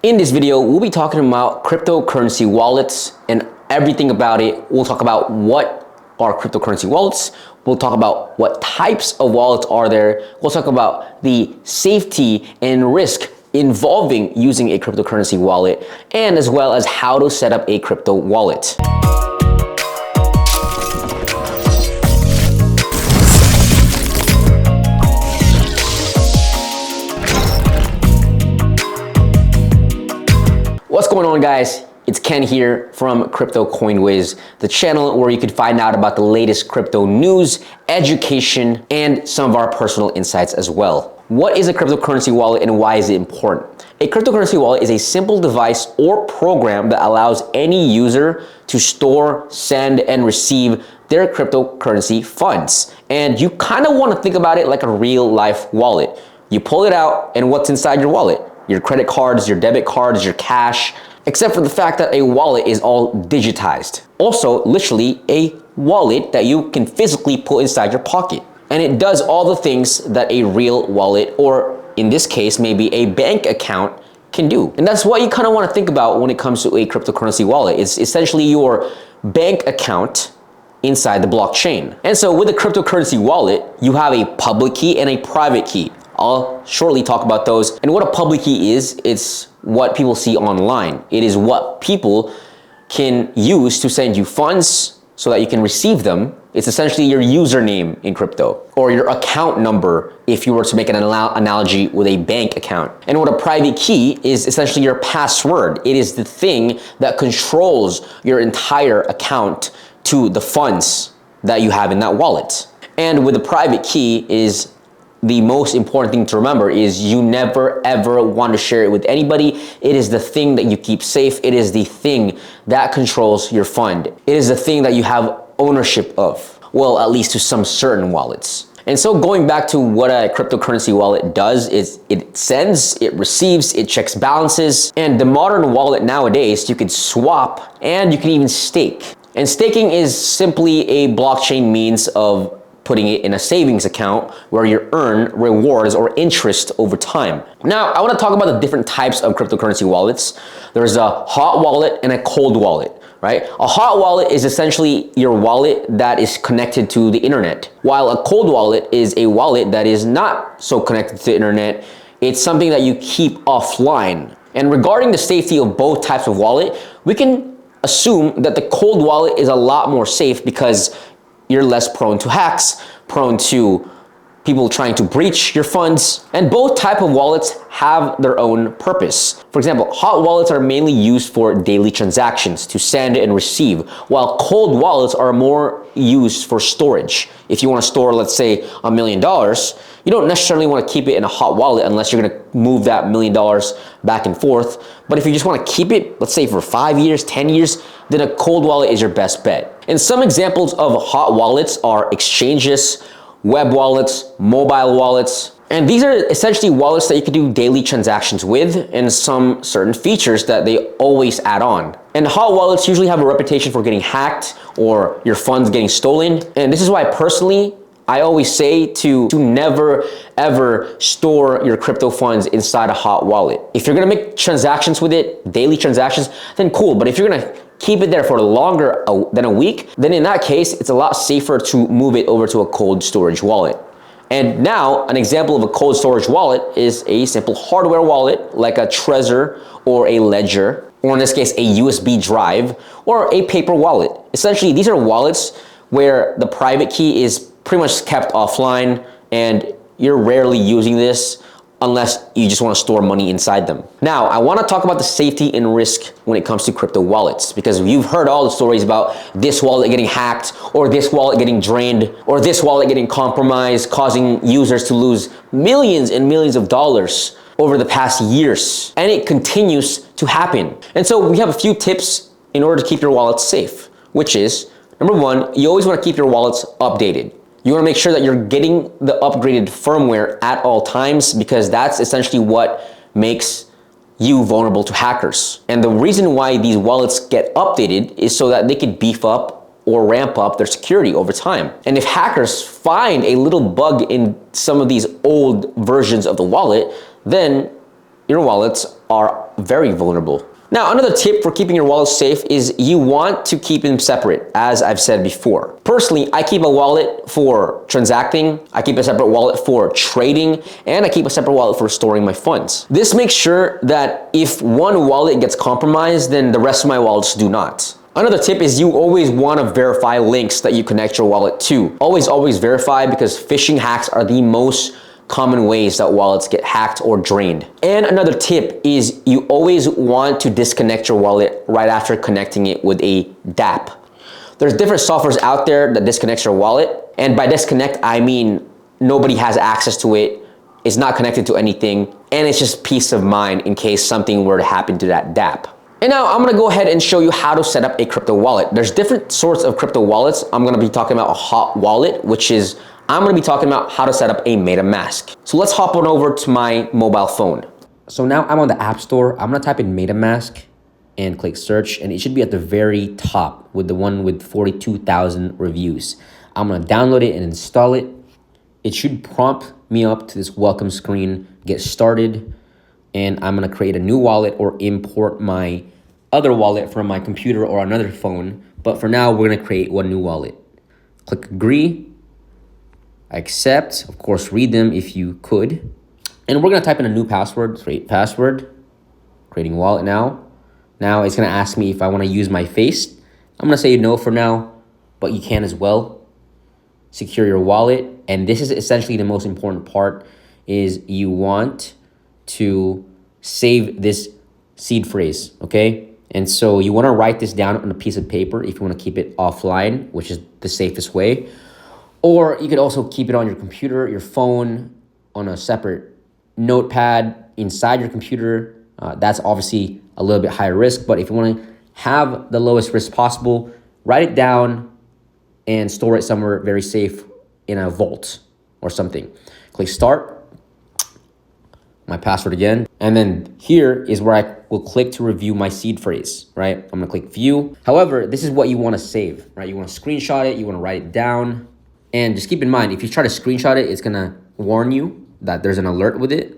In this video, we'll be talking about cryptocurrency wallets and everything about it. We'll talk about what are cryptocurrency wallets. We'll talk about what types of wallets are there. We'll talk about the safety and risk involving using a cryptocurrency wallet, and as well as how to set up a crypto wallet. What's going on, guys? It's Ken here from CoinWiz, the channel where you can find out about the latest crypto news, education, and some of our personal insights as well. What is a cryptocurrency wallet and why is it important? A cryptocurrency wallet is a simple device or program that allows any user to store, send, and receive their cryptocurrency funds. And you kind of want to think about it like a real life wallet. You pull it out, and what's inside your wallet? Your credit cards, your debit cards, your cash, except for the fact that a wallet is all digitized. Also, literally a wallet that you can physically put inside your pocket. And it does all the things that a real wallet, or in this case, maybe a bank account, can do. And that's what you kind of want to think about when it comes to a cryptocurrency wallet. It's essentially your bank account inside the blockchain. And so with a cryptocurrency wallet, you have a public key and a private key. I'll shortly talk about those. And what a public key is, it's what people see online. It is what people can use to send you funds so that you can receive them. It's essentially your username in crypto, or your account number if you were to make an analogy with a bank account. And what a private key is essentially your password. It is the thing that controls your entire account to the funds that you have in that wallet. And with a private key is the most important thing to remember is you never ever want to share it with anybody. It is the thing that you keep safe. It is the thing that controls your fund. It is the thing that you have ownership of. Well, at least to some certain wallets. And so going back to what a cryptocurrency wallet does is it sends, it receives, it checks balances. And the modern wallet nowadays, you can swap and you can even stake. And staking is simply a blockchain means of putting it in a savings account where you earn rewards or interest over time. Now, I want to talk about the different types of cryptocurrency wallets. There's a hot wallet and a cold wallet, right? A hot wallet is essentially your wallet that is connected to the internet, while a cold wallet is a wallet that is not so connected to the internet. It's something that you keep offline. And regarding the safety of both types of wallet, we can assume that the cold wallet is a lot more safe because you're less prone to hacks, prone to people trying to breach your funds, and both type of wallets have their own purpose. For example, hot wallets are mainly used for daily transactions to send and receive, while cold wallets are more used for storage. If you want to store, let's say, $1 million, you don't necessarily want to keep it in a hot wallet unless you're going to move that $1 million back and forth. But if you just want to keep it, let's say for 5 years, 10 years, then a cold wallet is your best bet. And some examples of hot wallets are exchanges, web wallets, mobile wallets. And these are essentially wallets that you can do daily transactions with, and some certain features that they always add on. And hot wallets usually have a reputation for getting hacked or your funds getting stolen. And this is why personally, I always say to never ever store your crypto funds inside a hot wallet. If you're gonna make transactions with it, daily transactions, then cool. But if you're gonna keep it there for longer than a week, then in that case, it's a lot safer to move it over to a cold storage wallet. And now, an example of a cold storage wallet is a simple hardware wallet like a Trezor or a Ledger, or in this case, a USB drive or a paper wallet. Essentially, these are wallets where the private key is pretty much kept offline and you're rarely using this unless you just want to store money inside them. Now, I want to talk about the safety and risk when it comes to crypto wallets, because you've heard all the stories about this wallet getting hacked, or this wallet getting drained, or this wallet getting compromised, causing users to lose millions and millions of dollars over the past years. And it continues to happen. And so we have a few tips in order to keep your wallets safe, which is, number one, you always want to keep your wallets updated. You want to make sure that you're getting the upgraded firmware at all times, because that's essentially what makes you vulnerable to hackers. And the reason why these wallets get updated is so that they could beef up or ramp up their security over time. And if hackers find a little bug in some of these old versions of the wallet, then your wallets are very vulnerable. Now, another tip for keeping your wallet safe is you want to keep them separate, as I've said before. Personally, I keep a wallet for transacting, I keep a separate wallet for trading, and I keep a separate wallet for storing my funds. This makes sure that if one wallet gets compromised, then the rest of my wallets do not. Another tip is you always want to verify links that you connect your wallet to. Always verify, because phishing hacks are the most common ways that wallets get hacked or drained. And another tip is you always want to disconnect your wallet right after connecting it with a dApp. There's different softwares out there that disconnects your wallet. And by disconnect, I mean nobody has access to it, it's not connected to anything, and it's just peace of mind in case something were to happen to that dApp. And now I'm gonna go ahead and show you how to set up a crypto wallet. There's different sorts of crypto wallets. I'm gonna be talking about a hot wallet, which is I'm gonna be talking about how to set up a MetaMask. So let's hop on over to my mobile phone. So now I'm on the App Store. I'm gonna type in MetaMask and click search, and it should be at the very top with the one with 42,000 reviews. I'm gonna download it and install it. It should prompt me up to this welcome screen, get started, and I'm gonna create a new wallet or import my other wallet from my computer or another phone. But for now, we're gonna create one new wallet. Click agree. I accept, of course, read them if you could. And we're gonna type in a new password, create password, creating wallet now. Now it's gonna ask me if I wanna use my face. I'm gonna say no for now, but you can as well. Secure your wallet. And this is essentially the most important part, is you want to save this seed phrase, okay? And so you wanna write this down on a piece of paper if you wanna keep it offline, which is the safest way. Or you could also keep it on your computer, your phone, on a separate notepad inside your computer. That's obviously a little bit higher risk, but if you want to have the lowest risk possible, write it down and store it somewhere very safe in a vault or something. Click start, my password again, and then here is where I will click to review my seed phrase, right? I'm gonna click view. However, this is what you want to save, right? You want to screenshot it, you want to write it down. And just keep in mind, if you try to screenshot it, it's gonna warn you that there's an alert with it.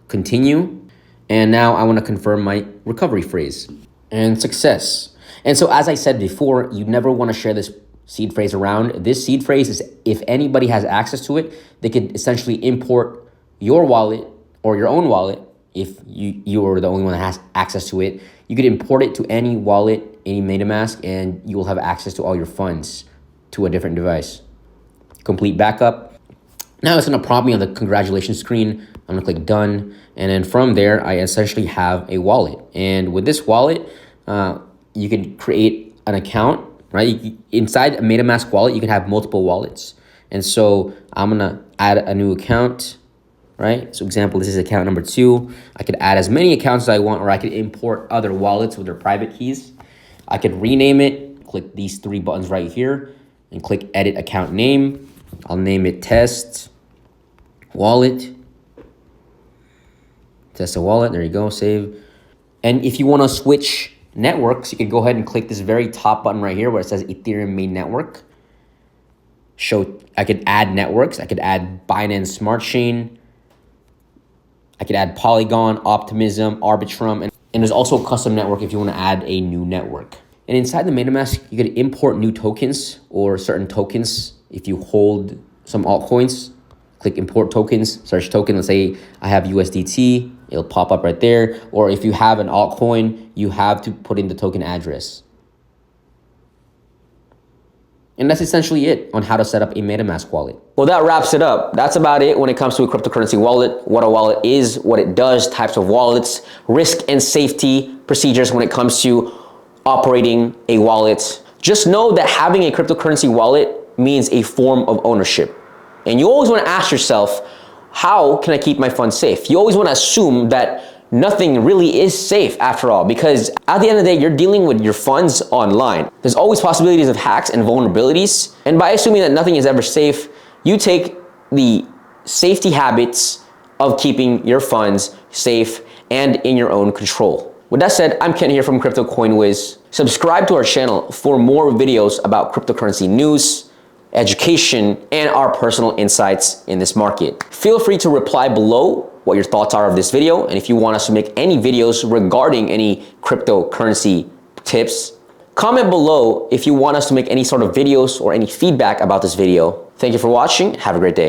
Continue. And now I wanna confirm my recovery phrase and success. And so as I said before, you never wanna share this seed phrase around. This seed phrase is, if anybody has access to it, they could essentially import your wallet or your own wallet. If you are the only one that has access to it, you could import it to any wallet, any MetaMask, and you will have access to all your funds to a different device. Complete backup. Now it's gonna prompt me on the congratulations screen. I'm gonna click done. And then from there, I essentially have a wallet. And with this wallet, you can create an account, right? Inside a MetaMask wallet, you can have multiple wallets. And so I'm gonna add a new account, right? So example, this is account number 2. I could add as many accounts as I want, or I could import other wallets with their private keys. I could rename it, click these 3 buttons right here, and click edit account name. I'll name it test wallet. Test a wallet, there you go, save. And if you wanna switch networks, you can go ahead and click this very top button right here where it says Ethereum main network. I could add networks. I could add Binance Smart Chain. I could add Polygon, Optimism, Arbitrum, and there's also a custom network if you wanna add a new network. And inside the MetaMask, you could import new tokens or certain tokens. If you hold some altcoins, click import tokens, search token. Let's say I have USDT, it'll pop up right there. Or if you have an altcoin, you have to put in the token address. And that's essentially it on how to set up a MetaMask wallet. Well, that wraps it up. That's about it when it comes to a cryptocurrency wallet, what a wallet is, what it does, types of wallets, risk and safety procedures when it comes to operating a wallet. Just know that having a cryptocurrency wallet means a form of ownership. And you always want to ask yourself, how can I keep my funds safe? You always want to assume that nothing really is safe after all, because at the end of the day, you're dealing with your funds online. There's always possibilities of hacks and vulnerabilities. And by assuming that nothing is ever safe, you take the safety habits of keeping your funds safe and in your own control. With that said, I'm Ken here from CoinWiz. Subscribe to our channel for more videos about cryptocurrency news, education, and our personal insights in this market. Feel free to reply below what your thoughts are of this video, and if you want us to make any videos regarding any cryptocurrency tips. Comment below if you want us to make any sort of videos or any feedback about this video. Thank you for watching. Have a great day.